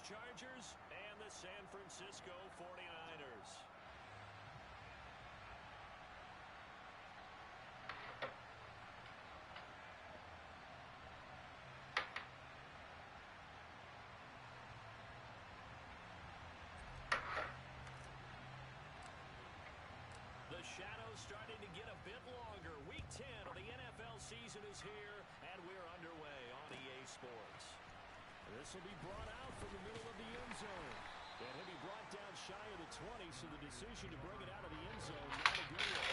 Chargers and the San Francisco 49ers. The shadow's starting to get a bit longer. Week 10 of the NFL season is here, and we're underway on EA Sports. This will be brought out from the middle of the end zone. And he'll be brought down shy of the 20, so the decision to bring it out of the end zone, not a good one.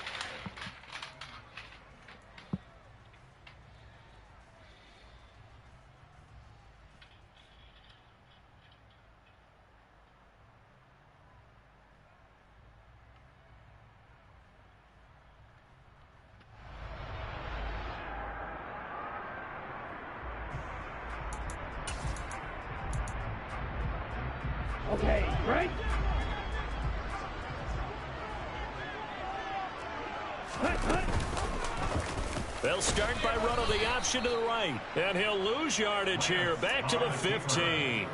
Okay, right? They'll start by running the option to the right. And he'll lose yardage here. Back to the 15.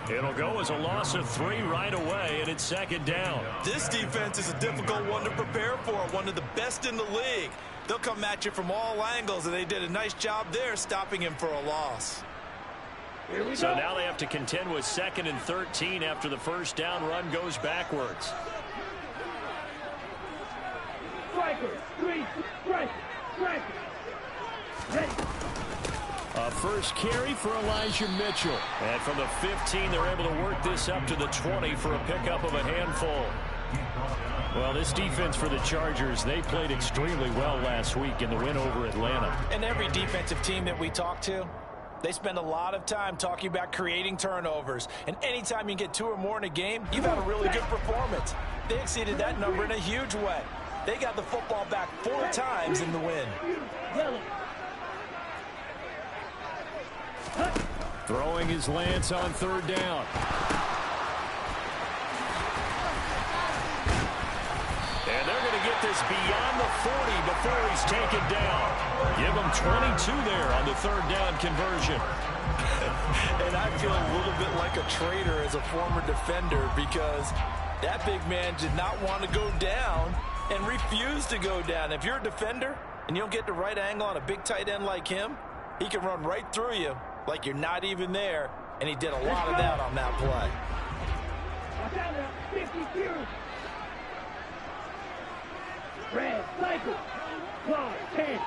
It'll go as a loss of 3 right away, and it's second down. This defense is a difficult one to prepare for, one of the best in the league. They'll come at you from all angles, and they did a nice job there stopping him for a loss. So now they have to contend with 2nd and 13 after the first down run goes backwards. Striker, 3, striker, striker. Ready. A first carry for Elijah Mitchell. And from the 15, they're able to work this up to the 20 for a pickup of a handful. Well, this defense for the Chargers, they played extremely well last week in the win over Atlanta. And every defensive team that we talk to, they spend a lot of time talking about creating turnovers. And anytime you get 2 or more in a game, you've had a really good performance. They exceeded that number in a huge way. They got the football back 4 times in the win. Throwing his Lance on 3rd down. And they're going to get this beyond the 40 before he's taken down. Give him 22 there on the 3rd down conversion. And I feel a little bit like a traitor as a former defender because that big man did not want to go down and refused to go down. If you're a defender and you don't get the right angle on a big tight end like him, he can run right through you like you're not even there, and he did a lot of that on that play. Red, cycle, claw, 10.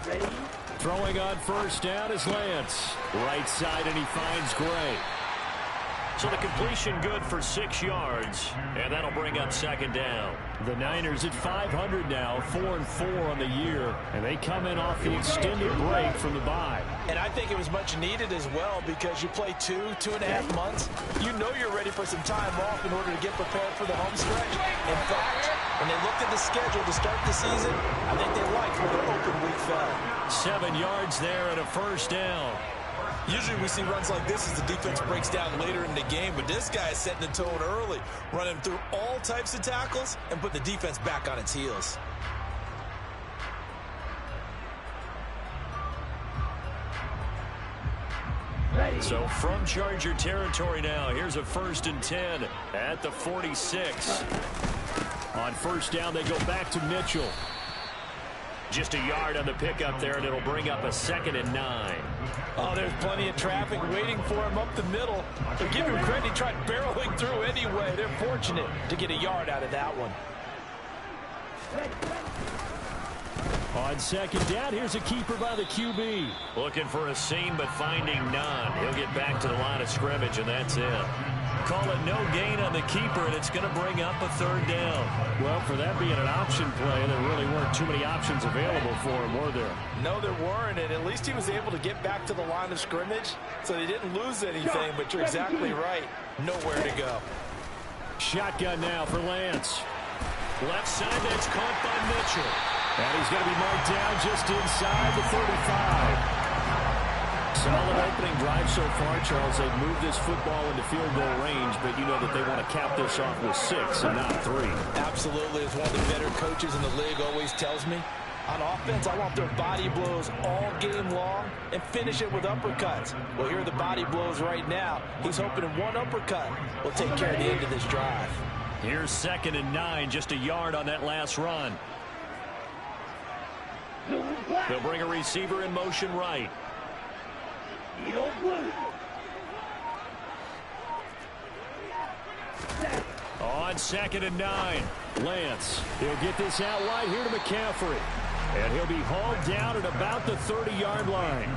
Ready? Throwing on 1st down is Lance. Right side, and he finds Gray. So the completion good for 6 yards, and that'll bring up 2nd down. The Niners at 500 now, 4-4 on the year, and they come in off the extended break from the bye. And I think it was much needed as well because you play 2.5 months. You know you're ready for some time off in order to get prepared for the home stretch. In fact, when they looked at the schedule to start the season, I think they liked where their open week fell. 7 yards there and a 1st down. Usually we see runs like this as the defense breaks down later in the game, but this guy is setting the tone early, running through all types of tackles and putting the defense back on its heels. So from Charger territory now, here's a 1st and 10 at the 46. On 1st down, they go back to Mitchell. Just a yard on the pickup there, and it'll bring up a 2nd and 9. Oh, there's plenty of traffic waiting for him up the middle. But give him credit, he tried barreling through anyway. They're fortunate to get a yard out of that one. On 2nd down, here's a keeper by the QB. Looking for a seam, but finding none. He'll get back to the line of scrimmage, and that's it. Call it no gain on the keeper, and it's going to bring up a 3rd down. Well, for that being an option play, there really weren't too many options available for him, were there? No, there weren't, and at least he was able to get back to the line of scrimmage, so they didn't lose anything, but you're exactly right. Nowhere to go. Shotgun now for Lance. Left side, that's caught by Mitchell. And he's going to be marked down just inside the 35. Solid opening drive so far, Charles. They've moved this football into field goal range, but you know that they want to cap this off with 6 and not 3. Absolutely. As one of the better coaches in the league always tells me, On offense, I want their body blows all game long and finish it with uppercuts. Well, here are the body blows right now. He's hoping one uppercut will take care of the end of this drive. Here's 2nd and 9, just a yard on that last run. They'll bring a receiver in motion right. On 2nd and 9, Lance. He'll get this out wide here to McCaffrey. And he'll be hauled down at about the 30-yard line.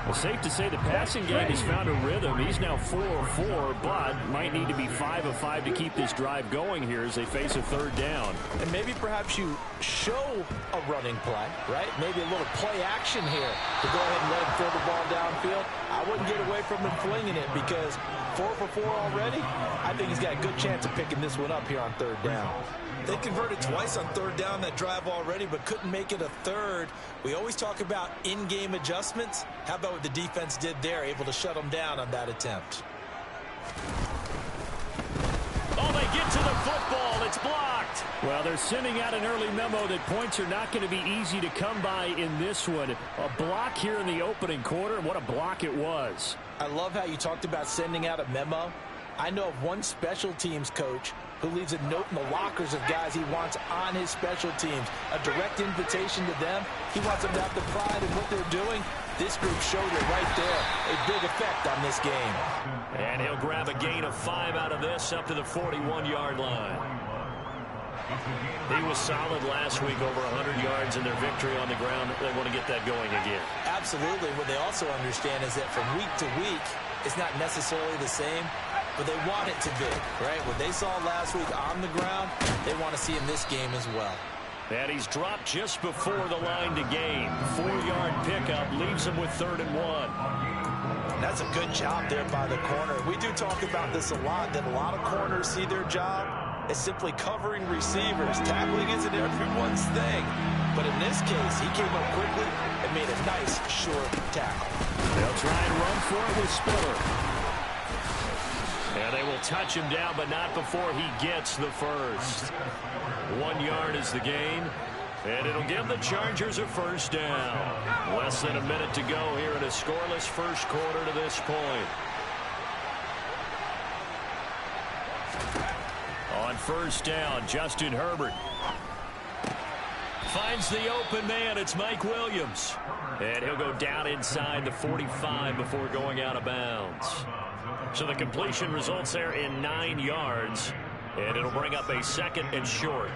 Well, safe to say the passing game has found a rhythm. He's now 4 of 4, but might need to be 5 of 5 to keep this drive going here as they face a 3rd down. And maybe perhaps you show a running play, right? Maybe a little play action here to go ahead and let him throw the ball downfield. I wouldn't get away from him flinging it because 4 for 4 already. I think he's got a good chance of picking this one up here on 3rd down. They converted twice on 3rd down that drive already, but couldn't make it a 3rd. We always talk about in-game adjustments. How about what the defense did there, able to shut them down on that attempt? Oh, they get to the football. It's blocked. Well, they're sending out an early memo that points are not going to be easy to come by in this one. A block here in the opening quarter. What a block it was. I love how you talked about sending out a memo. I know of one special teams coach who leaves a note in the lockers of guys he wants on his special teams. A direct invitation to them. He wants them to have the pride in what they're doing. This group showed it right there. A big effect on this game. And he'll grab a gain of 5 out of this up to the 41-yard line. He was solid last week, over 100 yards in their victory on the ground. They want to get that going again. Absolutely. What they also understand is that from week to week, it's not necessarily the same, but they want it to be, right? What they saw last week on the ground, they want to see in this game as well. And he's dropped just before the line to gain. 4-yard pickup leaves him with 3rd and 1. That's a good job there by the corner. We do talk about this a lot, that a lot of corners see their job as simply covering receivers. Tackling isn't everyone's thing. But in this case, he came up quickly and made a nice, short tackle. They'll try and run for it with Spiller. And they will touch him down, but not before he gets the first. 1 yard is the gain. And it'll give the Chargers a 1st down. Less than a minute to go here in a scoreless first quarter to this point. On 1st down, Justin Herbert finds the open man. It's Mike Williams. And he'll go down inside the 45 before going out of bounds. So the completion results there in 9 yards. And it'll bring up a 2nd and short.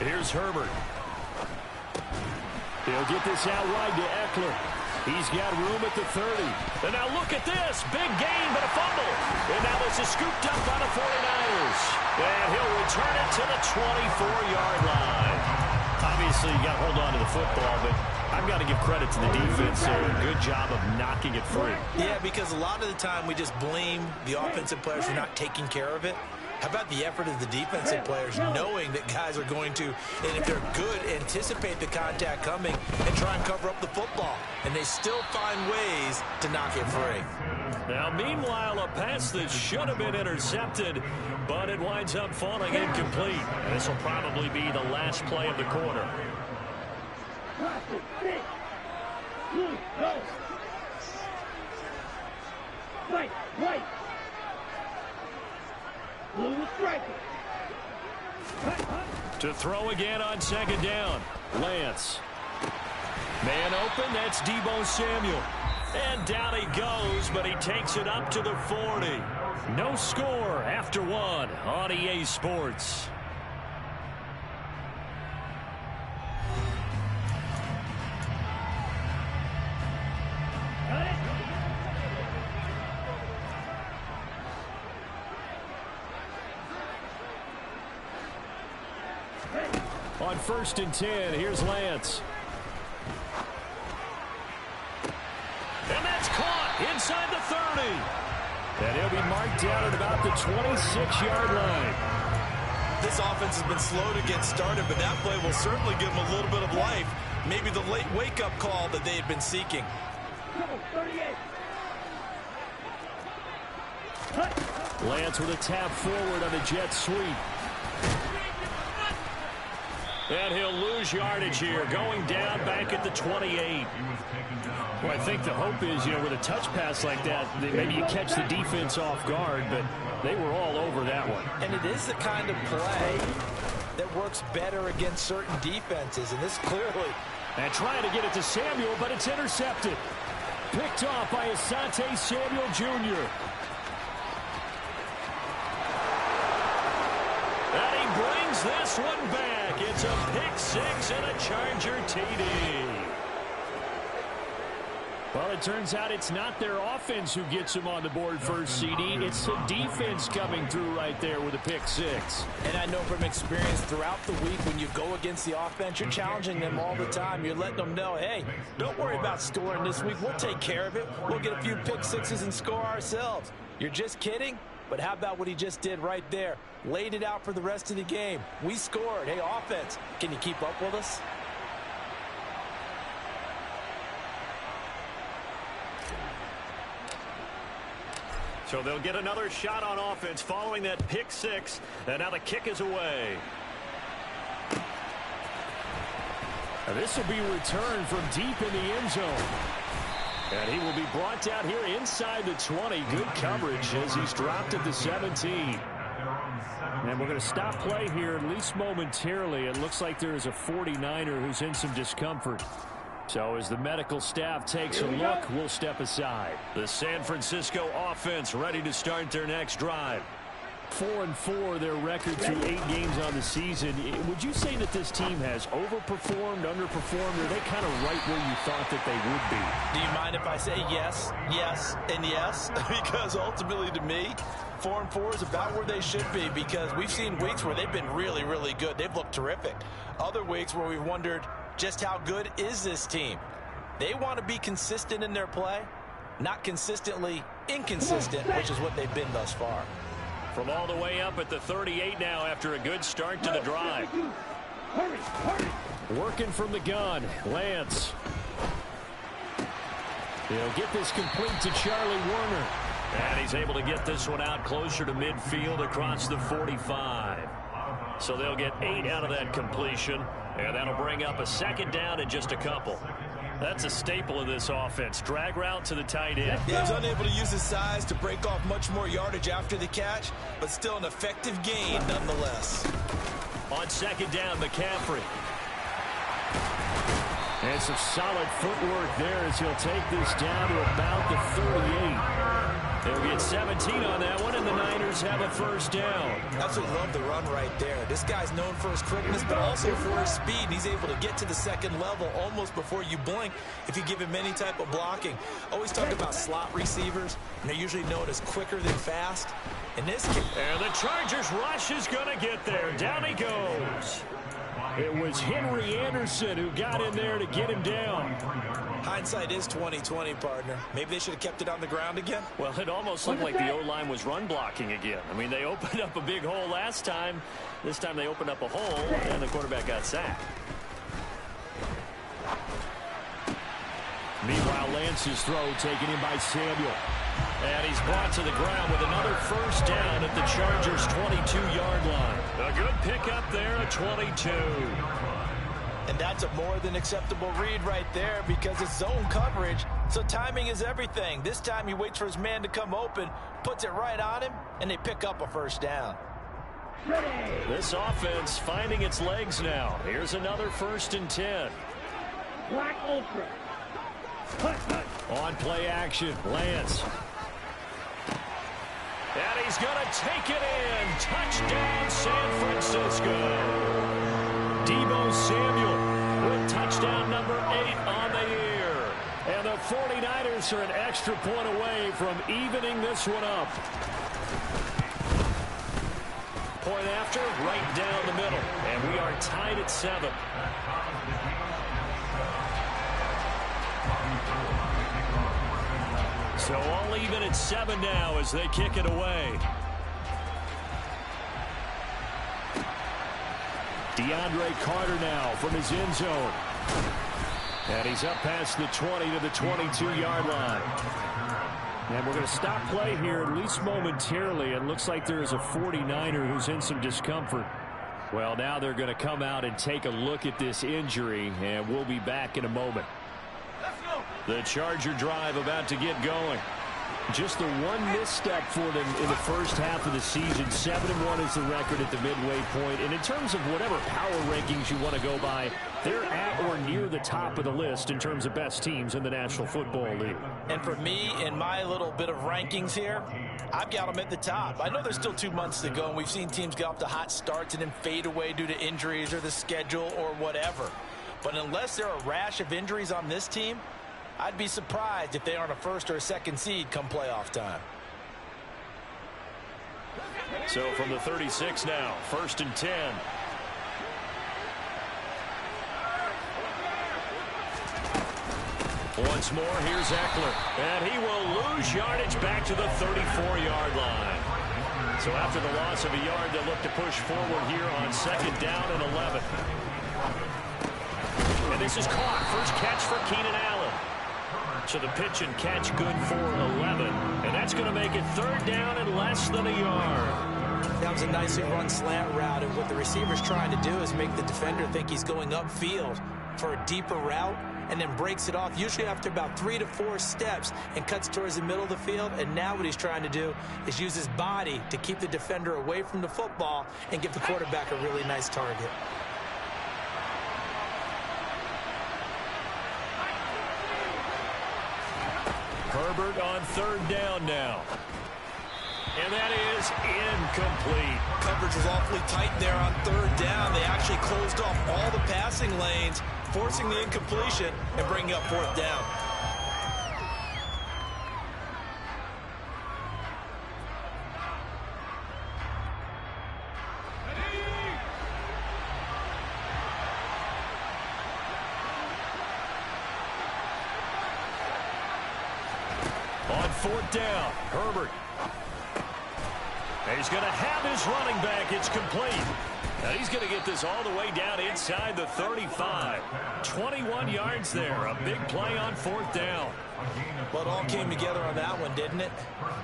Here's Herbert. He'll get this out wide to Eckler. He's got room at the 30. And now look at this. Big gain, but a fumble. And now this is scooped up by the 49ers. And he'll return it to the 24-yard line. Obviously, you got to hold on to the football, but I've got to give credit to the defense there. Good job of knocking it free. Yeah, because a lot of the time we just blame the offensive players for not taking care of it. How about the effort of the defensive players knowing that guys are going to, and if they're good, anticipate the contact coming and try and cover up the football. And they still find ways to knock it free. Now, meanwhile, a pass that should have been intercepted, but it winds up falling incomplete. And this will probably be the last play of the quarter. Right. To throw again on 2nd down. Lance. Man open, that's Deebo Samuel. And down he goes, but he takes it up to the 40. No score after 1 on EA Sports. On 1st and 10, here's Lance. And that's caught inside the 30. And he'll be marked down at about the 26-yard line. This offense has been slow to get started, but that play will certainly give them a little bit of life. Maybe the late wake-up call that they had been seeking. Come on, 38. Cut. Lance with a tap forward on the jet sweep. And he'll lose yardage here, going down back at the 28. Well, I think the hope is, with a touch pass like that, maybe you catch the defense off guard, but they were all over that one. And it is the kind of play that works better against certain defenses, and this clearly. And trying to get it to Samuel, but it's intercepted. Picked off by Asante Samuel Jr. And he brings this one back. It's a pick six and a Charger TD. Well, it turns out it's not their offense who gets them on the board first, CD. It's the defense coming through right there with a pick six. And I know from experience throughout the week when you go against the offense, you're challenging them all the time. You're letting them know, hey, don't worry about scoring this week. We'll take care of it. We'll get a few pick sixes and score ourselves. You're just kidding? But how about what he just did right there? Laid it out for the rest of the game. We scored. Hey, offense, can you keep up with us? So they'll get another shot on offense following that pick six. And now the kick is away. Now this will be returned from deep in the end zone. And he will be brought down here inside the 20. Good coverage as he's dropped at the 17. And we're going to stop play here, at least momentarily. It looks like there is a 49er who's in some discomfort. So as the medical staff takes a look, we'll step aside. The San Francisco offense ready to start their next drive. 4-4 their record through 8 games on the season. Would you say that this team has overperformed, underperformed, or are they kind of right where you thought that they would be? Do you mind if I say yes, yes, and yes? Because ultimately to me, 4-4 is about where they should be, because we've seen weeks where they've been really, really good. They've looked terrific. Other weeks where we've wondered just how good is this team. They want to be consistent in their play, not consistently inconsistent, which is what they've been thus far. From all the way up at the 38 now after a good start to the drive. Working from the gun, Lance. He'll get this complete to Charlie Warner. And he's able to get this one out closer to midfield across the 45. So they'll get 8 out of that completion. And that'll bring up a second down in just a couple. That's a staple of this offense. Drag route to the tight end. Yeah, he was unable to use his size to break off much more yardage after the catch, but still an effective gain nonetheless. On second down, McCaffrey. And some solid footwork there as he'll take this down to about the 38. They'll get 17 on that one, and the Niners have a first down. Absolutely love the run right there. This guy's known for his quickness, but also for his speed. He's able to get to the second level almost before you blink if you give him any type of blocking. Always talk about slot receivers, and they're usually known as quicker than fast. In this case, and the Chargers rush is going to get there. Down he goes. It was Henry Anderson who got in there to get him down. Hindsight is 20/20, partner. Maybe they should have kept it on the ground again. Well, it almost looked like the O-line was run blocking again. I mean, they opened up a big hole last time. This time they opened up a hole, and the quarterback got sacked. Meanwhile, Lance's throw taken in by Samuel. And he's brought to the ground with another first down at the Chargers' 22-yard line. A good pickup there at 22. And that's a more than acceptable read right there because it's zone coverage, so timing is everything. This time he waits for his man to come open, puts it right on him, and they pick up a first down. This offense finding its legs now. Here's another 1st and 10. Black Ultra. On play action, Lance. And he's going to take it in. Touchdown, San Francisco. Deebo Samuel with touchdown number 8 on the year. And the 49ers are an extra point away from evening this one up. Point after, right down the middle. And we are tied at 7. So all even at 7 now as they kick it away. DeAndre Carter now from his end zone. And he's up past the 20 to the 22-yard line. And we're going to stop play here, at least momentarily. It looks like there is a 49er who's in some discomfort. Well, now they're going to come out and take a look at this injury, and we'll be back in a moment. The Charger drive about to get going. Just the one misstep for them in the first half of the season. 7-1 is the record at the midway point. And in terms of whatever power rankings you want to go by, they're at or near the top of the list in terms of best teams in the National Football League. And for me, in my little bit of rankings here, I've got them at the top. I know there's still 2 months to go, and we've seen teams get off to hot starts and then fade away due to injuries or the schedule or whatever. But unless there are a rash of injuries on this team, I'd be surprised if they aren't a first or a second seed come playoff time. So from the 36 now, 1st and 10. Once more, here's Eckler. And he will lose yardage back to the 34-yard line. So after the loss of a yard, they'll look to push forward here on 2nd down and 11. And this is caught. First catch for Keenan Allen. So the pitch and catch good for 11. And that's going to make it 3rd down and less than a yard. That was a nicely run slant route, and what the receiver's trying to do is make the defender think he's going upfield for a deeper route, and then breaks it off, usually after about 3 to 4 steps, and cuts towards the middle of the field. And now what he's trying to do is use his body to keep the defender away from the football and give the quarterback a really nice target. Herbert on 3rd down now. And that is incomplete. Coverage was awfully tight there on 3rd down. They actually closed off all the passing lanes, forcing the incompletion and bringing up 4th down. On 4th down, Herbert. He's going to have his running back. It's complete. Now he's going to get this all the way down inside the 35. 21 yards there. A big play on 4th down. Well, it all came together on that one, didn't it?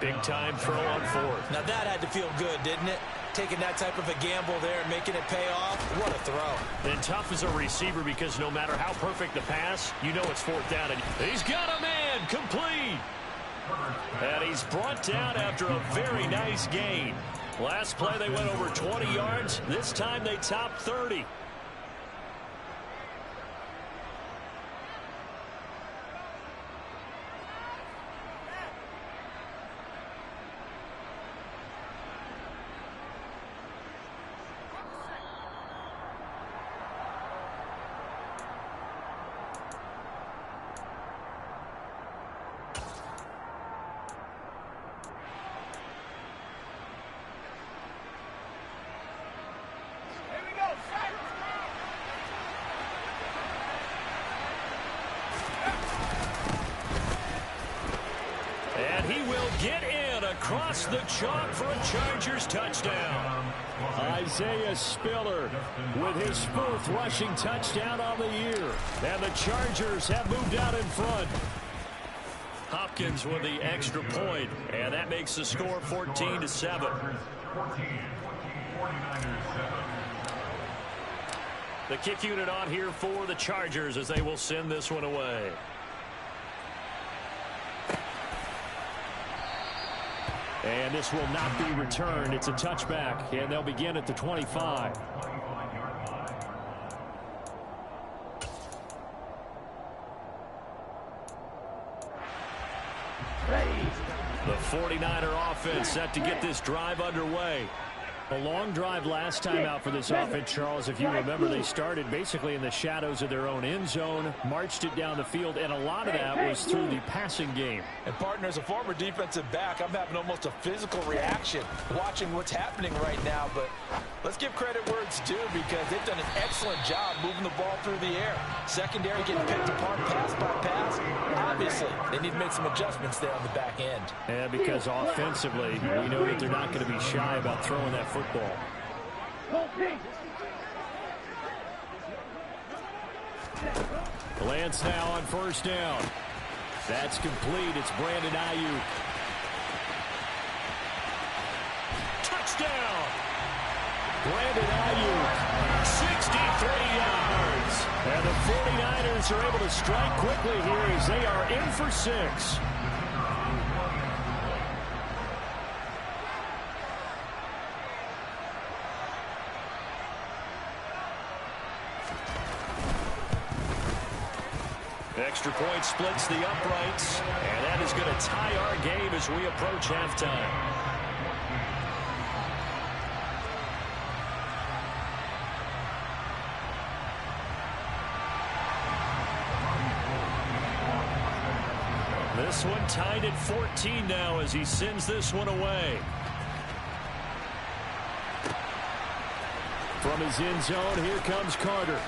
Big time throw on 4th. Now that had to feel good, didn't it? Taking that type of a gamble there and making it pay off. What a throw. And tough as a receiver, because no matter how perfect the pass, you know it's 4th down. And he's got a man. Complete. And he's brought down after a very nice gain. Last play they went over 20 yards. This time they topped 30. Get in across the chalk for a Chargers touchdown. Isaiah Spiller with his 4th rushing touchdown on the year. And the Chargers have moved out in front. Hopkins with the extra point, and that makes the score 14-7. The kick unit on here for the Chargers as they will send this one away. And this will not be returned. It's a touchback, and they'll begin at the 25. The 49er offense set to get this drive underway. A long drive last time out for this offense, Charles. If you remember, they started basically in the shadows of their own end zone, marched it down the field, and a lot of that was through the passing game. And, partner, as a former defensive back, I'm having almost a physical reaction watching what's happening right now. But let's give credit where it's due, because they've done an excellent job moving the ball through the air. Secondary getting picked apart pass by pass. Obviously, they need to make some adjustments there on the back end. Yeah, because offensively, we know that they're not going to be shy about throwing that football. Lance now on 1st down. That's complete. It's Brandon Ayuk. touchdown. Brandon Ayuk, 63 yards. And the 49ers are able to strike quickly here as they are in for 6. Extra point splits the uprights, and that is going to tie our game as we approach halftime. This one tied at 14 now as he sends this one away. From his end zone, here comes Carter.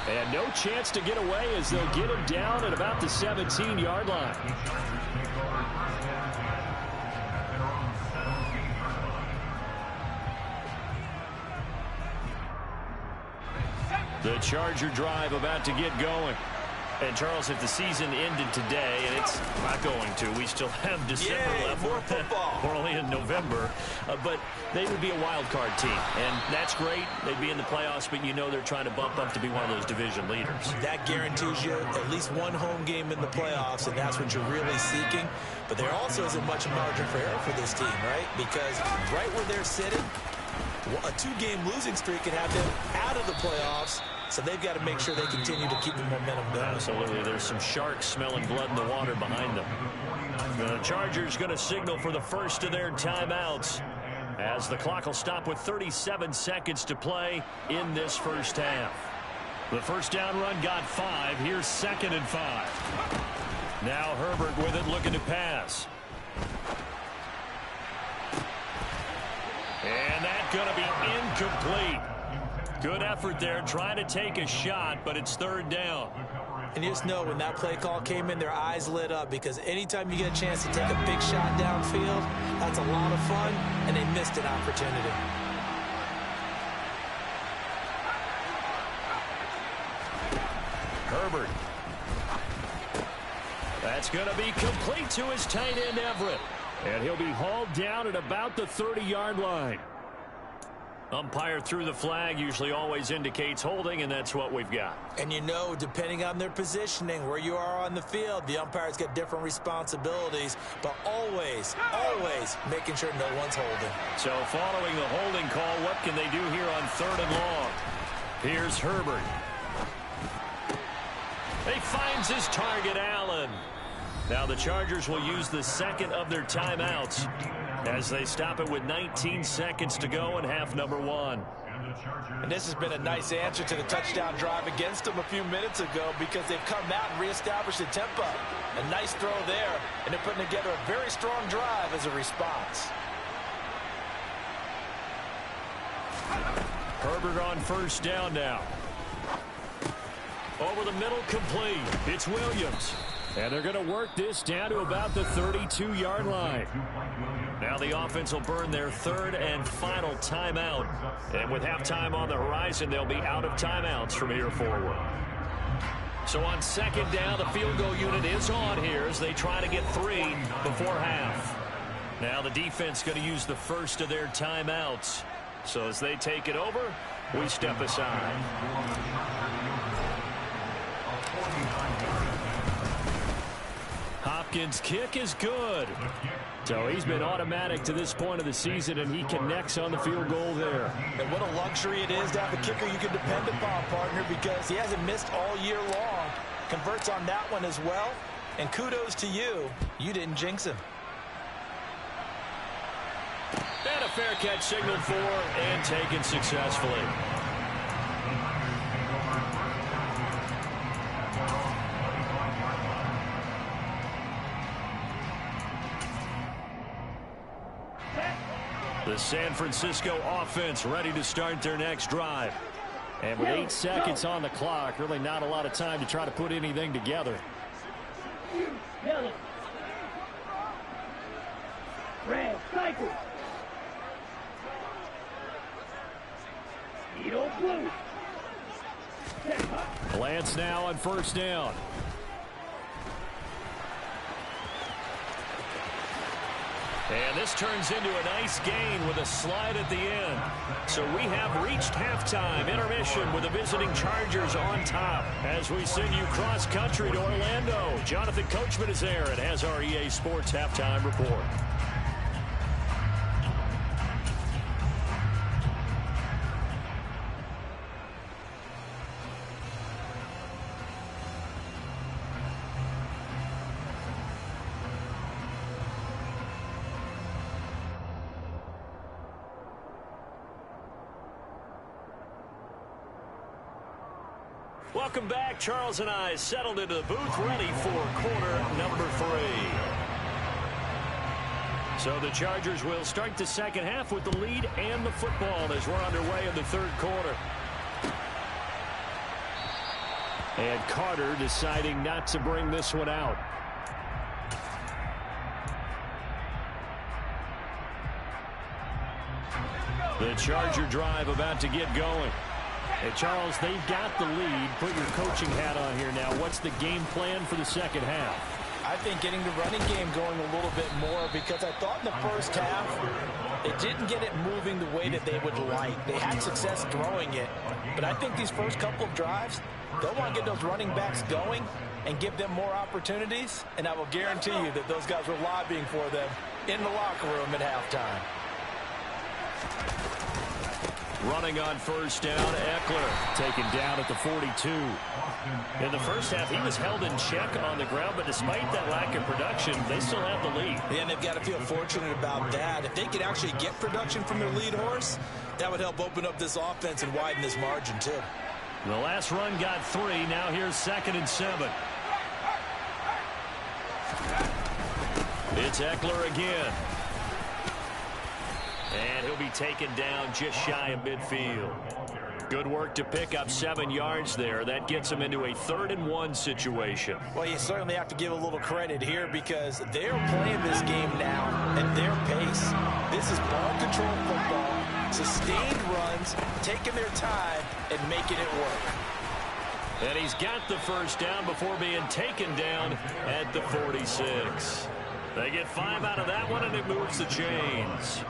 And no chance to get away as they'll get him down at about the 17-yard line. The Charger drive about to get going. And, Charles, if the season ended today, and it's not going to, we still have December left. More football. We're only in November. But they would be a wild card team. And that's great. They'd be in the playoffs, but you know they're trying to bump up to be one of those division leaders. That guarantees you at least one home game in the playoffs, and that's what you're really seeking. But there also isn't much margin for error for this team, right? Because right where they're sitting, a 2-game losing streak can have them out of the playoffs. So they've got to make sure they continue to keep the momentum going. Absolutely. There's some sharks smelling blood in the water behind them. The Chargers going to signal for the first of their timeouts as the clock will stop with 37 seconds to play in this first half. The first down run got 5. Here's 2nd and 5. Now Herbert with it, looking to pass. And that's going to be incomplete. Good effort there, trying to take a shot, but it's 3rd down. And you just know when that play call came in, their eyes lit up, because anytime you get a chance to take a big shot downfield, that's a lot of fun, and they missed an opportunity. Herbert. That's going to be complete to his tight end, Everett. And he'll be hauled down at about the 30-yard line. Umpire threw the flag, usually always indicates holding, and that's what we've got. And you know, depending on their positioning, where you are on the field, the umpires get different responsibilities, but always, always making sure no one's holding. So following the holding call, what can they do here on 3rd and long? Here's Herbert. He finds his target, Allen. Now the Chargers will use the 2nd of their timeouts as they stop it with 19 seconds to go in half number 1. And this has been a nice answer to the touchdown drive against them a few minutes ago, because they've come out and reestablished the tempo. A nice throw there, and they're putting together a very strong drive as a response. Herbert on 1st down now. Over the middle, complete. It's Williams. And they're going to work this down to about the 32-yard line. Now the offense will burn their 3rd and final timeout. And with halftime on the horizon, they'll be out of timeouts from here forward. So on 2nd down, the field goal unit is on here as they try to get 3 before half. Now the defense going to use the first of their timeouts. So as they take it over, we step aside. Hopkins' kick is good. So he's been automatic to this point of the season, and he connects on the field goal there. And what a luxury it is to have a kicker you can depend upon, partner, because he hasn't missed all year long. Converts on that one as well. And kudos to you. You didn't jinx him. And a fair catch signaled for and taken successfully. The San Francisco offense ready to start their next drive. And with 8 seconds on the clock, really not a lot of time to try to put anything together. Red cycle. Blue. Lance now on 1st down. And this turns into a nice gain with a slide at the end. So we have reached halftime intermission with the visiting Chargers on top. As we send you cross-country to Orlando, Jonathan Coachman is there and has our EA Sports halftime report. Welcome back. Charles and I settled into the booth, ready for quarter number 3. So the Chargers will start the second half with the lead and the football as we're underway in the third quarter. And Carter deciding not to bring this one out. The Charger drive about to get going. Hey, Charles, they've got the lead. Put your coaching hat on here now. What's the game plan for the second half? I think getting the running game going a little bit more, because I thought in the first half they didn't get it moving the way that they would like. They had success throwing it, but I think these first couple of drives, they'll want to get those running backs going and give them more opportunities, and I will guarantee you that those guys were lobbying for them in the locker room at halftime. Running on first down, Eckler taken down at the 42. In the first half, he was held in check on the ground, but despite that lack of production, they still have the lead. Yeah, and they've got to feel fortunate about that. If they could actually get production from their lead horse, that would help open up this offense and widen this margin, too. The last run got 3. Now here's 2nd and 7. It's Eckler again. And he'll be taken down just shy of midfield. Good work to pick up 7 yards there. That gets him into a 3rd and 1 situation. Well, you certainly have to give a little credit here because they're playing this game now at their pace. This is ball control football, sustained runs, taking their time and making it work. And he's got the first down before being taken down at the 46. They get 5 out of that one, and it moves the chains.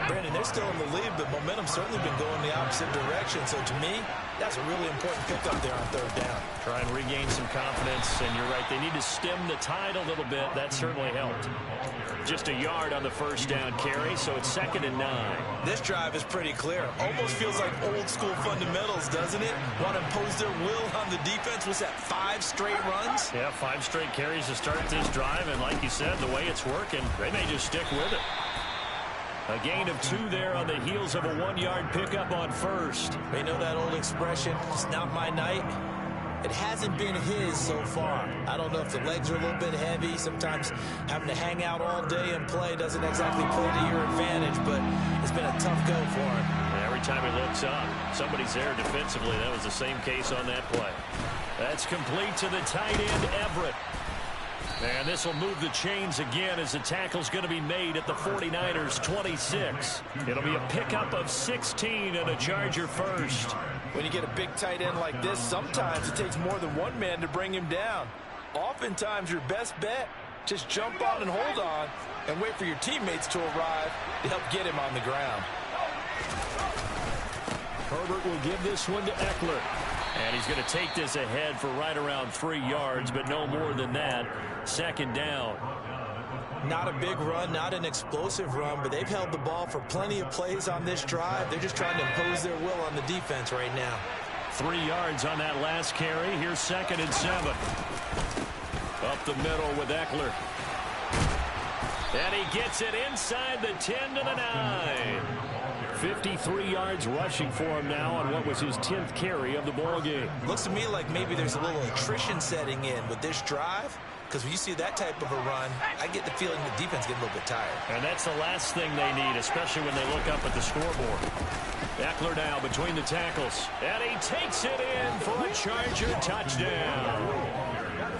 Brandon, they're still in the lead, but momentum's certainly been going the opposite direction. So to me, that's a really important pickup there on 3rd down. Try and regain some confidence, and you're right, they need to stem the tide a little bit. That certainly helped. Just a yard on the first down carry, so it's 2nd and 9. This drive is pretty clear. Almost feels like old school fundamentals, doesn't it? Want to impose their will on the defense. Was that 5 straight runs? Yeah, 5 straight carries to start this drive, and like you said, the way it's working, they may just stick with it. A gain of 2 there on the heels of a 1-yard pickup on first. You know that old expression, it's not my night. It hasn't been his so far. I don't know if the legs are a little bit heavy. Sometimes having to hang out all day and play doesn't exactly play to your advantage, but it's been a tough go for him. And every time he looks up, somebody's there defensively. That was the same case on that play. That's complete to the tight end, Everett. And this will move the chains again as the tackle's going to be made at the 49ers 26. It'll be a pickup of 16 and a Charger first. When you get a big tight end like this, sometimes it takes more than one man to bring him down. Oftentimes your best bet, just jump on and hold on and wait for your teammates to arrive to help get him on the ground. Herbert will give this one to Eckler. And he's going to take this ahead for right around 3 yards, but no more than that. 2nd down. Not a big run, not an explosive run, but they've held the ball for plenty of plays on this drive. They're just trying to impose their will on the defense right now. 3 yards on that last carry. Here's 2nd and 7. Up the middle with Eckler. And he gets it inside the 10 to the 9. 53 yards rushing for him now on what was his 10th carry of the ball game. Looks to me like maybe there's a little attrition setting in with this drive, because when you see that type of a run, I get the feeling the defense getting a little bit tired. And that's the last thing they need, especially when they look up at the scoreboard. Eckler now between the tackles, and he takes it in for a Charger touchdown.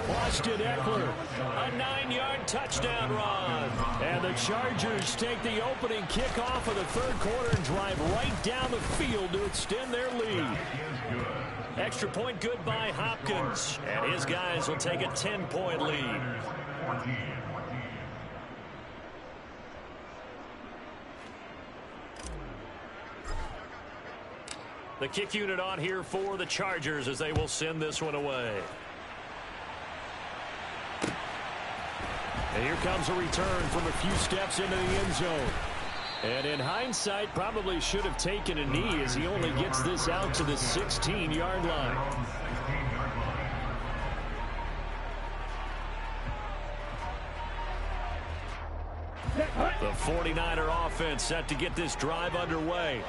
Austin Eckler, a 9-yard touchdown run. And the Chargers take the opening kickoff of the 3rd quarter and drive right down the field to extend their lead. Extra point good by Hopkins. And his guys will take a 10-point lead. The kick unit on here for the Chargers as they will send this one away. And here comes a return from a few steps into the end zone. And in hindsight, probably should have taken a knee as he only gets this out to the 16-yard line. The 49er offense set to get this drive underway.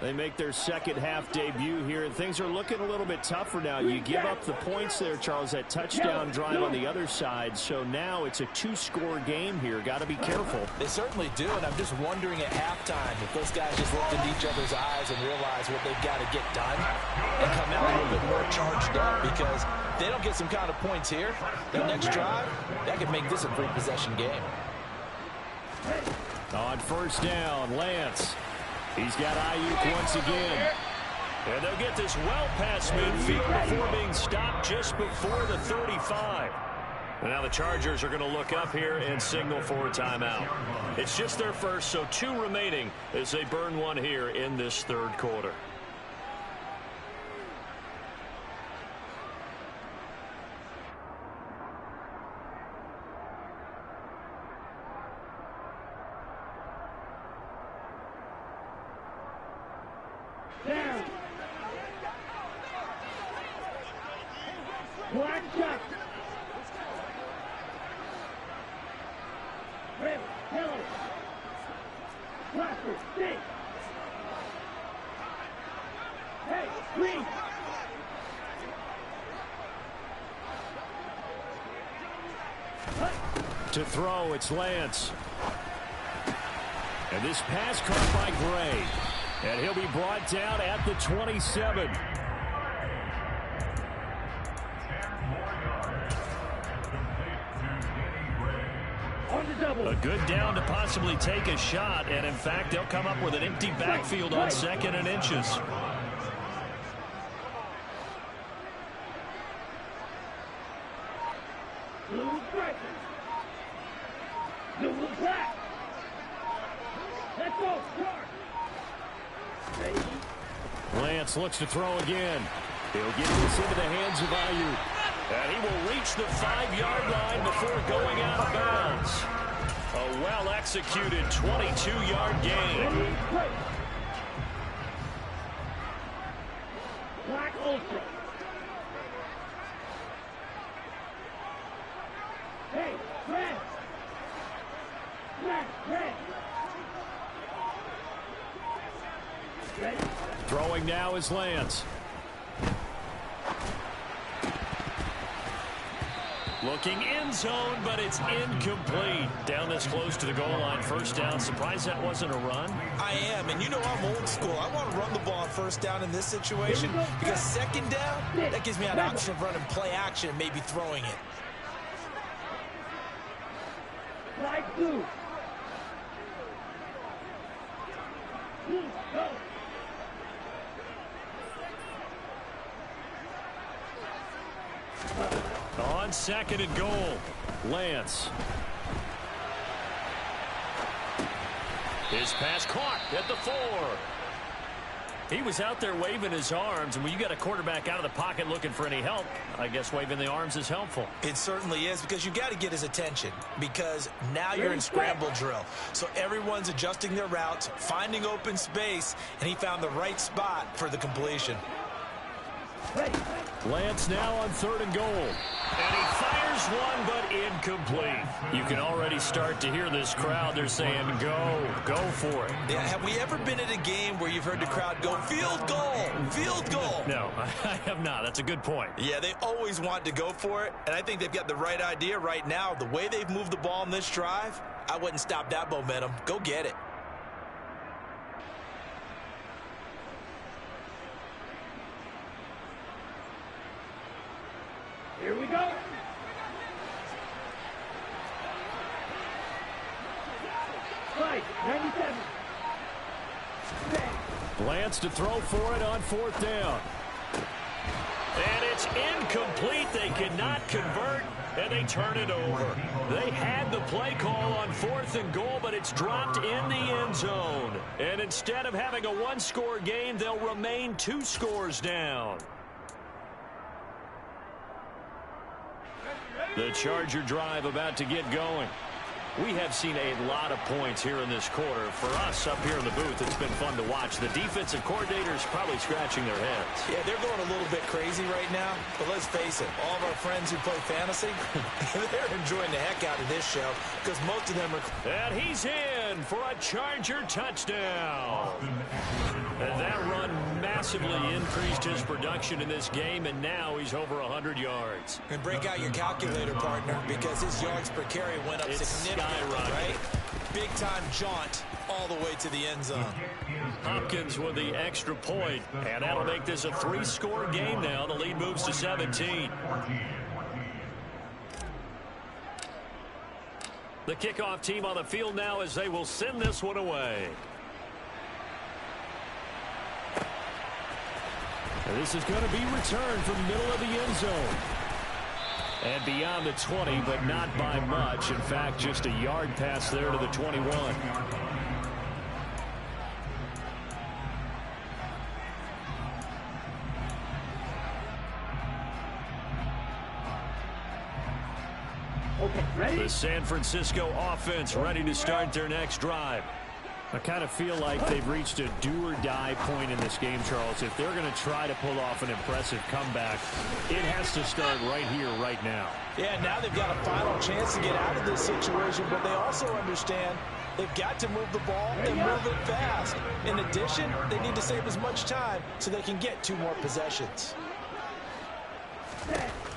They make their second half debut here, and things are looking a little bit tougher now. You give up the points there, Charles, that touchdown drive on the other side. So now it's a two-score game here. Got to be careful. They certainly do, and I'm just wondering at halftime if those guys just look into each other's eyes and realize what they've got to get done and come out a little bit more charged up, because if they don't get some kind of points here, their next drive, that could make this a three-possession game. On first down, Lance. He's got Ayuk once again. And they'll get this well past midfield before being stopped just before the 35. And now the Chargers are going to look up here and signal for a timeout. It's just their first, so 2 remaining as they burn one here in this third quarter. Down. Black shot. Rip, Hill. Blaster, stay. Hey, green. To throw, it's Lance. And this pass caught by Gray. And he'll be brought down at the 27. On the double. A good down to possibly take a shot. And, in fact, they'll come up with an empty backfield on 2nd and inches. Blue striker. Blue black. Let's go, Clark. Lance looks to throw again. He'll get this into the hands of Ayuk. And he will reach the 5-yard line before going out of bounds. A well-executed 22-yard gain. Black Ultra. Hey, red. Black, red. Ready? Throwing now is Lance. Looking end zone, but it's incomplete. Down this close to the goal line, first down. Surprised that wasn't a run? I am, and you know I'm old school. I want to run the ball on first down in this situation, because second down, that gives me an option of running play action and maybe throwing it. Light blue. Blue, go. On 2nd and goal, Lance. His pass caught at the 4. He was out there waving his arms, and when you got a quarterback out of the pocket looking for any help, I guess waving the arms is helpful. It certainly is, because you got to get his attention, because now you're in scramble drill. So everyone's adjusting their routes, finding open space, and he found the right spot for the completion. Lance now on 3rd and goal. And he fires one, but incomplete. You can already start to hear this crowd. They're saying, go for it. Yeah, have we ever been at a game where you've heard the crowd go, field goal, field goal? No, I have not. That's a good point. Yeah, they always want to go for it, and I think they've got the right idea right now. The way they've moved the ball in this drive, I wouldn't stop that momentum. Go get it. Here we go. Right, 97. Lance to throw for it on 4th down. And it's incomplete. They cannot convert. And they turn it over. They had the play call on 4th and goal, but it's dropped in the end zone. And instead of having a one-score game, they'll remain 2 scores down. The Charger drive about to get going. We have seen a lot of points here in this quarter. For us up here in the booth, it's been fun to watch. The defensive coordinators probably scratching their heads. Yeah, they're going a little bit crazy right now. But let's face it, all of our friends who play fantasy, they're enjoying the heck out of this show because most of them are... And he's in for a Charger touchdown. And that run massively increased his production in this game, and now he's over 100 yards. And break out your calculator, partner, because his yards per carry went up significantly, right? Big-time jaunt all the way to the end zone. Hopkins with the extra point, and that'll make this a 3-score game now. The lead moves to 17. The kickoff team on the field now as they will send this one away. And this is going to be returned from the middle of the end zone. And beyond the 20, but not by much. In fact, just a yard pass there to the 21. Okay, ready? The San Francisco offense ready to start their next drive. I kind of feel like they've reached a do-or-die point in this game, Charles. If they're going to try to pull off an impressive comeback, it has to start right here, right now. Yeah, now they've got a final chance to get out of this situation, but they also understand they've got to move the ball and move it fast. In addition, they need to save as much time so they can get 2 more possessions.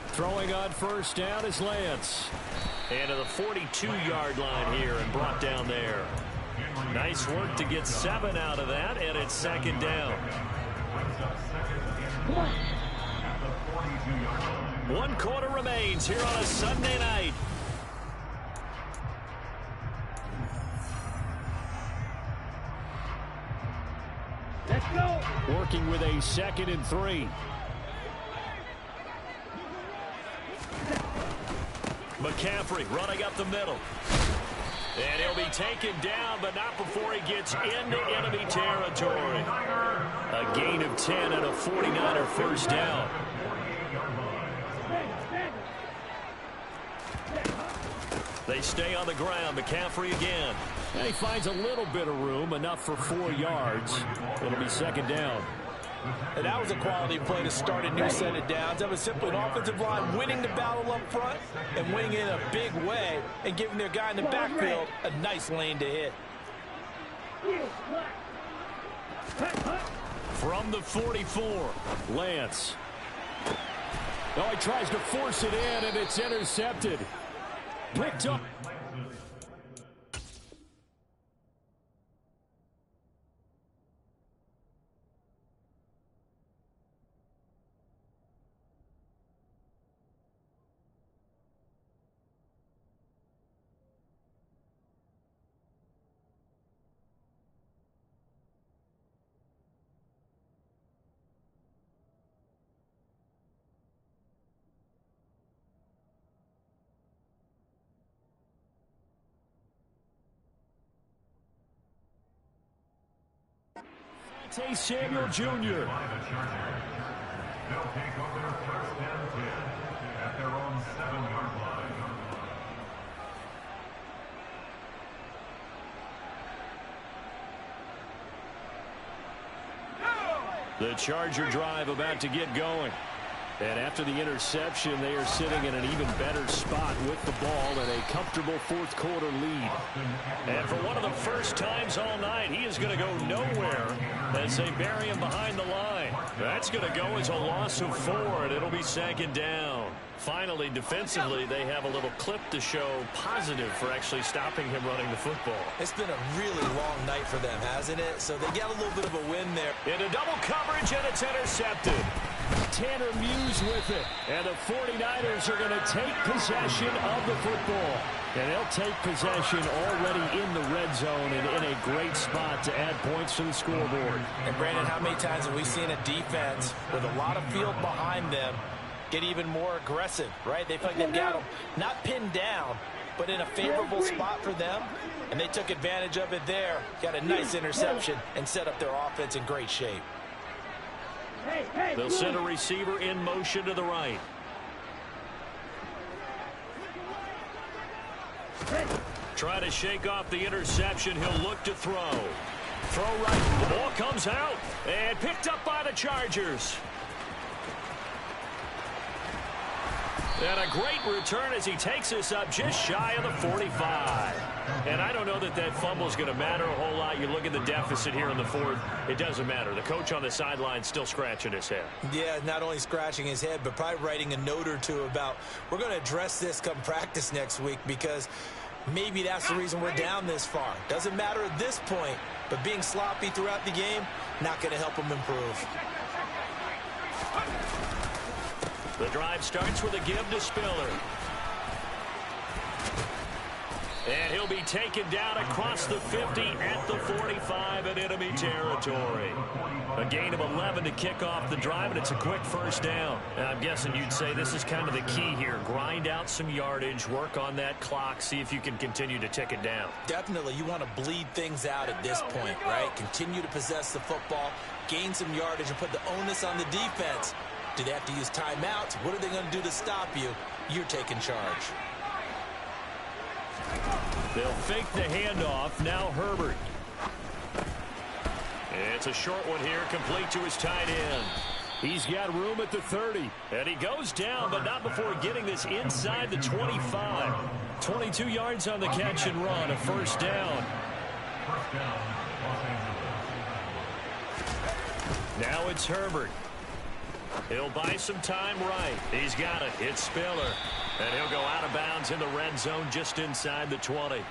Throwing on first down is Lance. And to the 42-yard line here and brought down there. Nice work to get 7 out of that, and it's second down. 1 quarter remains here on a Sunday night. Let's go. Working with a 2nd and 3. McCaffrey running up the middle. And he'll be taken down, but not before he gets into enemy territory. A gain of 10 and a 49er first down. They stay on the ground. McCaffrey again. And he finds a little bit of room, enough for 4 yards. It'll be second down. And that was a quality play to start a new set of downs. That was simply an offensive line winning the battle up front and winning in a big way and giving their guy in the backfield a nice lane to hit. From the 44, Lance. Oh, he tries to force it in, and it's intercepted. Picked up. Samuel Jr. They'll take over first and 10 at their own 7-yard line. The Charger drive about to get going. And after the interception, they are sitting in an even better spot with the ball and a comfortable 4th quarter lead. And for one of the first times all night, he is going to go nowhere as they bury him behind the line. That's going to go as a loss of 4, and it'll be second down. Finally, defensively, they have a little clip to show positive for actually stopping him running the football. It's been a really long night for them, hasn't it? So they get a little bit of a win there. Into double coverage, and it's intercepted. Tanner Muse with it. And the 49ers are going to take possession of the football. And they'll take possession already in the red zone and in a great spot to add points to the scoreboard. And Brandon, how many times have we seen a defense with a lot of field behind them get even more aggressive, right? They feel like they've got them not pinned down, but in a favorable spot for them, and they took advantage of it there. Got a nice interception and set up their offense in great shape. They'll send a receiver in motion to the right. Try to shake off the interception. He'll look to throw. Throw right. The ball comes out and picked up by the Chargers. And a great return as he takes this up just shy of the 45. And I don't know that that fumble is going to matter a whole lot. You look at the deficit here in the fourth. It doesn't matter. The coach on the sideline still scratching his head. Yeah, not only scratching his head, but probably writing a note or two about we're going to address this come practice next week, because maybe that's the reason we're down this far. Doesn't matter at this point, but being sloppy throughout the game, not going to help him improve. The drive starts with a give to Spiller. And he'll be taken down across the 50 at the 45 in enemy territory. A gain of 11 to kick off the drive, and it's a quick first down. And I'm guessing you'd say this is kind of the key here. Grind out some yardage, work on that clock, see if you can continue to tick it down. Definitely, you want to bleed things out at this point, right? Continue to possess the football, gain some yardage, and put the onus on the defense. Do they have to use timeouts? What are they going to do to stop you? You're taking charge. They'll fake the handoff. Now Herbert. It's a short one here, complete to his tight end. He's got room at the 30. And he goes down, but not before getting this inside the 25. 22 yards on the catch and run, a first down. Now it's Herbert. He'll buy some time right. He's got it. It's Spiller. And he'll go out of bounds in the red zone just inside the 20.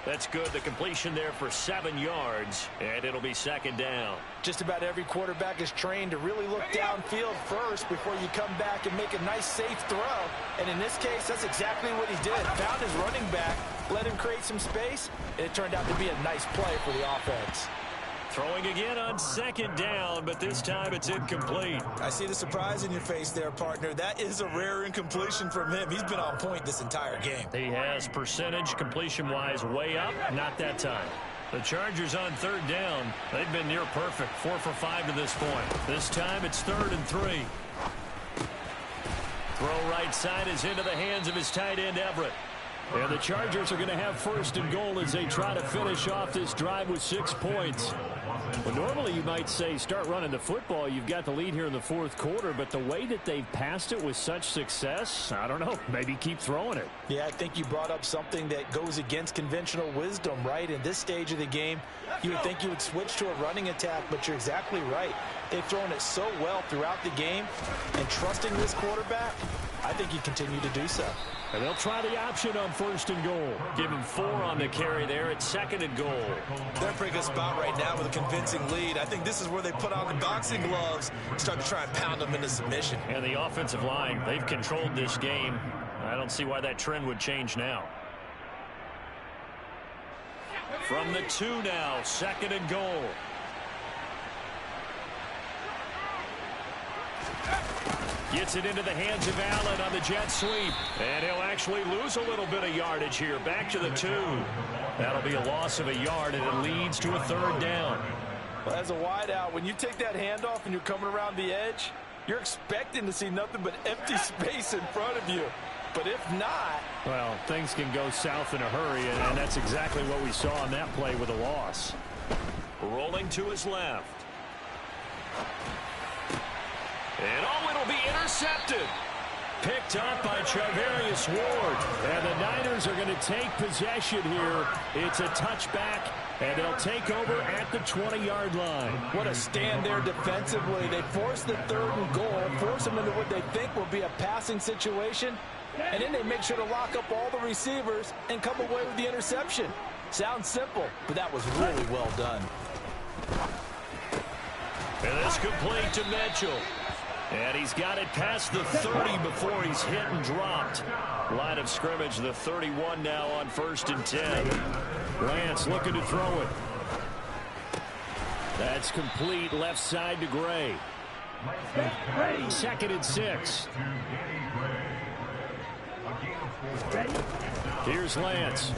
That's good. The completion there for 7 yards, and it'll be second down. Just about every quarterback is trained to really look downfield first before you come back and make a nice, safe throw. And in this case, that's exactly what he did. Found his running back, let him create some space, and it turned out to be a nice play for the offense. Throwing again on second down, but this time it's incomplete. I see the surprise in your face there, partner. That is a rare incompletion from him. He's been on point this entire game. He has percentage completion-wise way up, not that time. The Chargers on third down. They've been near perfect, 4 for 5 to this point. This time it's 3rd and 3. Throw right side is into the hands of his tight end, Everett. And the Chargers are going to have 1st and goal as they try to finish off this drive with 6 points. Well, normally you might say start running the football. You've got the lead here in the 4th quarter, but the way that they've passed it with such success, I don't know, maybe keep throwing it. Yeah, I think you brought up something that goes against conventional wisdom, right? In this stage of the game, you would think you would switch to a running attack, but you're exactly right. They've thrown it so well throughout the game, and trusting this quarterback, I think you continue to do so. And they'll try the option on 1st and goal. Give him 4 on the carry there at 2nd and goal. They're in a pretty good spot right now with a convincing lead. I think this is where they put on the boxing gloves and start to try and pound them into submission. And the offensive line, they've controlled this game. I don't see why that trend would change now. From the 2 now, 2nd and goal. Gets it into the hands of Allen on the jet sweep. And he'll actually lose a little bit of yardage here. Back to the 2. That'll be a loss of a yard, and it leads to a 3rd down. Well, as a wideout, when you take that handoff and you're coming around the edge, you're expecting to see nothing but empty space in front of you. But if not... well, things can go south in a hurry, and that's exactly what we saw on that play with a loss. Rolling to his left. And it'll be intercepted. Picked up by Charvarius Ward. And the Niners are going to take possession here. It's a touchback, and they'll take over at the 20-yard line. What a stand there defensively. They force the 3rd and goal, force them into what they think will be a passing situation, and then they make sure to lock up all the receivers and come away with the interception. Sounds simple, but that was really well done. And that's complete to Mitchell. And he's got it past the 30 before he's hit and dropped. Line of scrimmage, the 31 now on 1st and 10. Lance looking to throw it. That's complete left side to Gray. Second and 6. Here's Lance.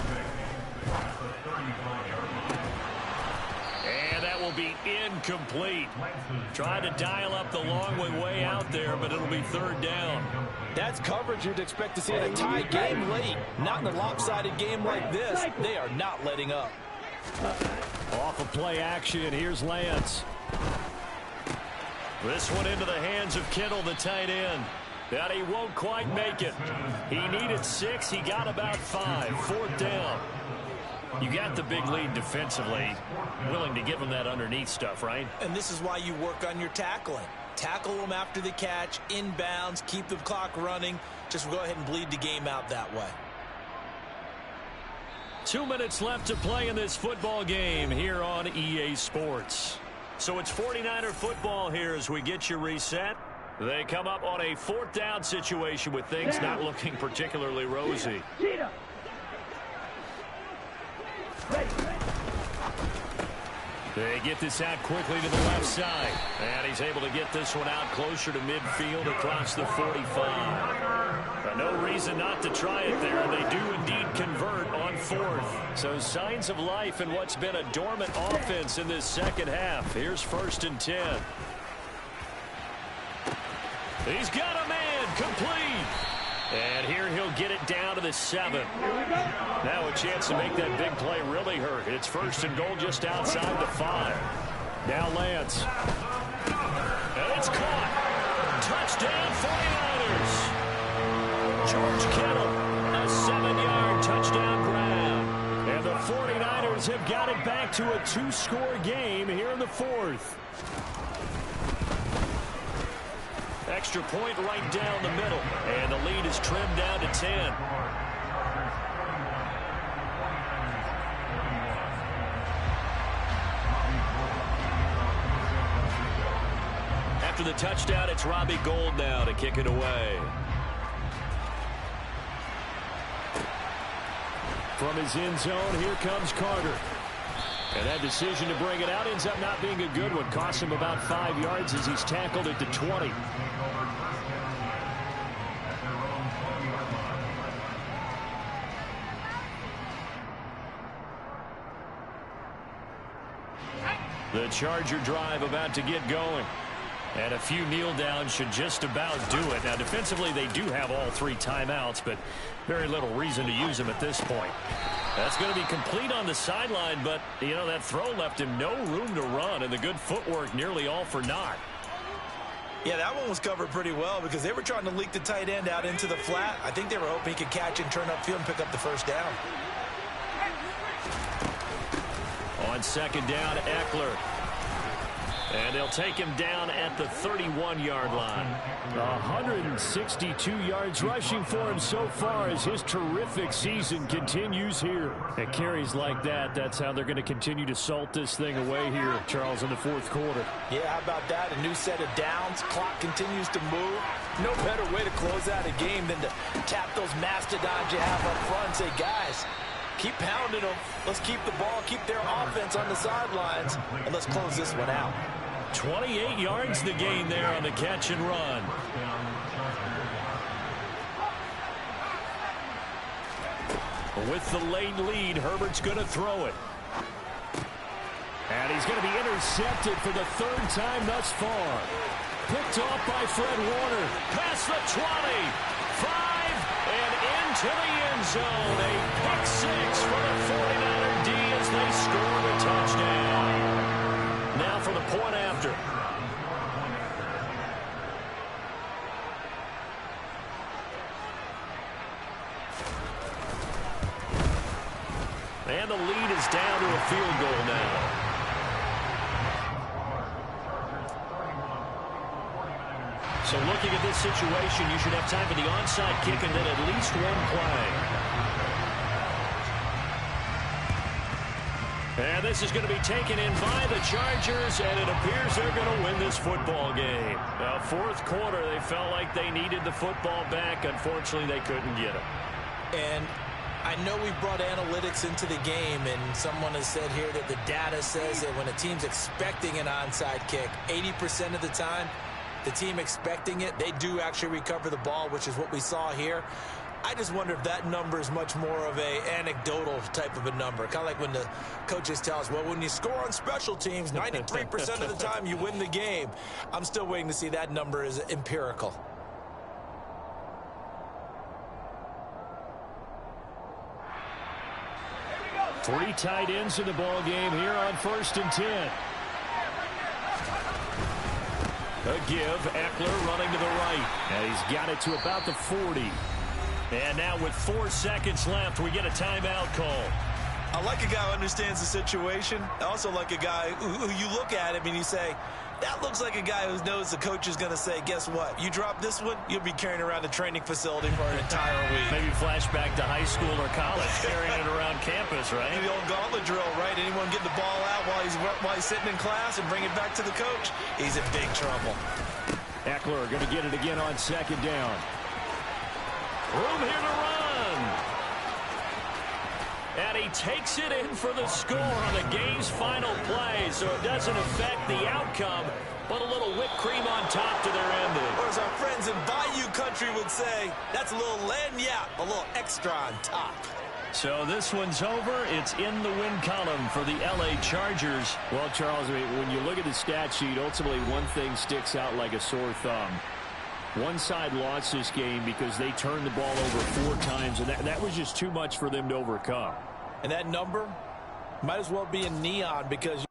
And that will be incomplete. Trying to dial up the long way out there, but it'll be third down. That's coverage you'd expect to see in a tie game late. Not in a lopsided game like this. They are not letting up. Off of play action, here's Lance. This one into the hands of Kittle, the tight end. But he won't quite make it. He needed 6. He got about 5. Fourth down. You got the big lead defensively. Willing to give him that underneath stuff, right? And this is why you work on your tackling. Tackle them after the catch, inbounds, keep the clock running. Just go ahead and bleed the game out that way. 2 minutes left to play in this football game here on EA Sports. So it's 49er football here as we get you reset. They come up on a fourth down situation with things not looking particularly rosy. They get this out quickly to the left side. And he's able to get this one out closer to midfield across the 45. But no reason not to try it there. They do indeed convert on fourth. So signs of life in what's been a dormant offense in this second half. Here's 1st and 10. He's got a man complete. And here he'll get it down to the 7. Now a chance to make that big play really hurt. It's 1st and goal just outside the 5. Now Lance. And it's caught. Touchdown 49ers. George Kittle, a 7-yard touchdown grab. And the 49ers have got it back to a 2-score game here in the 4th. Extra point right down the middle. And the lead is trimmed down to 10. After the touchdown, it's Robbie Gould now to kick it away. From his end zone, here comes Carter. And that decision to bring it out ends up not being a good one. Costs him about 5 yards as he's tackled at the 20. The Charger drive about to get going. And a few kneel downs should just about do it. Now, defensively, they do have all 3 timeouts, but very little reason to use them at this point. That's going to be complete on the sideline, but, you know, that throw left him no room to run, and the good footwork nearly all for naught. Yeah, that one was covered pretty well because they were trying to leak the tight end out into the flat. I think they were hoping he could catch and turn upfield and pick up the first down. On second down, Eckler. And they'll take him down at the 31-yard line. 162 yards rushing for him so far as his terrific season continues here. And carries like that, that's how they're going to continue to salt this thing away here, Charles, in the 4th quarter. Yeah, how about that? A new set of downs. Clock continues to move. No better way to close out a game than to tap those mastodons you have up front and say, guys, keep pounding them. Let's keep the ball, keep their offense on the sidelines, and let's close this one out. 28 yards the gain there on the catch and run. With the late lead, Herbert's going to throw it. And he's going to be intercepted for the 3rd time thus far. Picked off by Fred Warner. Past the 20. 5 and into the end zone. A pick 6 for the 49er D as they score the touchdown. Now for the point after. And the lead is down to a field goal now. So looking at this situation, you should have time for the onside kick and then at least one play. And this is going to be taken in by the Chargers, and it appears they're going to win this football game. Now, 4th quarter, they felt like they needed the football back. Unfortunately, they couldn't get it. And I know we brought analytics into the game, and someone has said here that the data says that when a team's expecting an onside kick, 80% of the time, the team expecting it, they do actually recover the ball, which is what we saw here. I just wonder if that number is much more of a anecdotal type of a number. Kind of like when the coaches tell us, well, when you score on special teams, 93% of the time you win the game. I'm still waiting to see that number is empirical. Three tight ends in the ball game here on 1st and 10. A give. Eckler running to the right. And he's got it to about the 40. And now with 4 seconds left, we get a timeout call. I like a guy who understands the situation. I also like a guy who you look at him and you say, that looks like a guy who knows the coach is going to say, guess what? You drop this one, you'll be carrying around the training facility for an entire week. Maybe flashback to high school or college, carrying it around campus, right? The old gauntlet drill, right? Anyone get the ball out while he's sitting in class and bring it back to the coach? He's in big trouble. Eckler going to get it again on 2nd down. Room here to run. And he takes it in for the score on the game's final play, so it doesn't affect the outcome, but a little whipped cream on top to their ending. Or as our friends in Bayou Country would say, that's a little lagniappe, a little extra on top. So this one's over. It's in the win column for the L.A. Chargers. Well, Charles, I mean, when you look at the stat sheet, ultimately one thing sticks out like a sore thumb. One side lost this game because they turned the ball over 4 times, and that was just too much for them to overcome. And that number might as well be in neon because